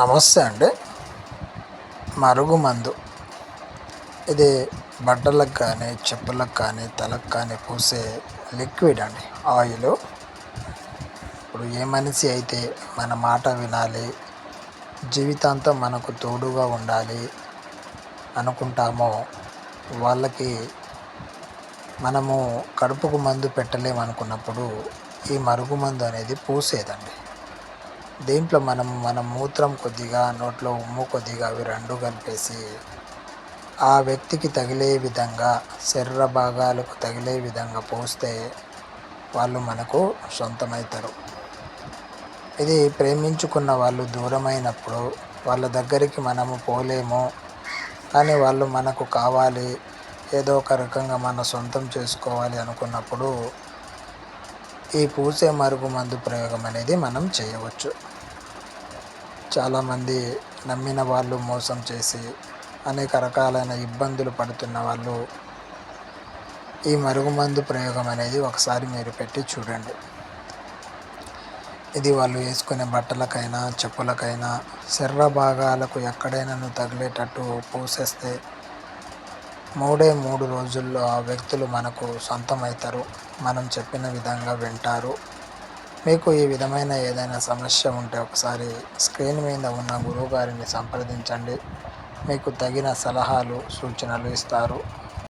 నమస్తే అండి. మరుగుమందు ఇది బట్టలకు కానీ, చెప్పులకు కానీ, తలకు కానీ పూసే లిక్విడ్ అండి. ఆయిలు. ఇప్పుడు ఏ మనిషి అయితే మన మాట వినాలి, జీవితాంతం మనకు తోడుగా ఉండాలి అనుకుంటామో వాళ్ళకి మనము కడుపుకు మందు పెట్టలేమనుకున్నప్పుడు ఈ మరుగుమందు అనేది పూసేదండి. దీంట్లో మన మూత్రం కొద్దిగా, నోట్లో ఉమ్ము కొద్దిగా అవి రెండు కలిపేసి ఆ వ్యక్తికి తగిలే విధంగా, శరీర భాగాలకు తగిలే విధంగా పోస్తే వాళ్ళు మనకు సొంతమవుతారు. ఇది ప్రేమించుకున్న వాళ్ళు దూరమైనప్పుడు వాళ్ళ దగ్గరికి మనము పోలేము, కానీ వాళ్ళు మనకు కావాలి, ఏదో ఒక రకంగా మన సొంతం చేసుకోవాలి అనుకున్నప్పుడు ఈ పూసే మరుగుమందు ప్రయోగం అనేది మనం చేయవచ్చు. చాలామంది నమ్మిన వాళ్ళు మోసం చేసి అనేక రకాలైన ఇబ్బందులు పడుతున్న వాళ్ళు ఈ మరుగుమందు ప్రయోగం అనేది ఒకసారి మీరు పెట్టి చూడండి. ఇది వాళ్ళు వేసుకునే బట్టలకైనా, చెప్పులకైనా, శరీర భాగాలకు ఎక్కడైనా తగిలేటట్టు పూసేస్తే 3 రోజుల్లో ఆ వ్యక్తులు మనకు సొంతమవుతారు. మనం చెప్పిన విధంగా వింటారు. మీకు ఈ విధమైన ఏదైనా సమస్య ఉంటే ఒకసారి స్క్రీన్ మీద ఉన్న గురువుగారిని సంప్రదించండి. మీకు తగిన సలహాలు, సూచనలు ఇస్తారు.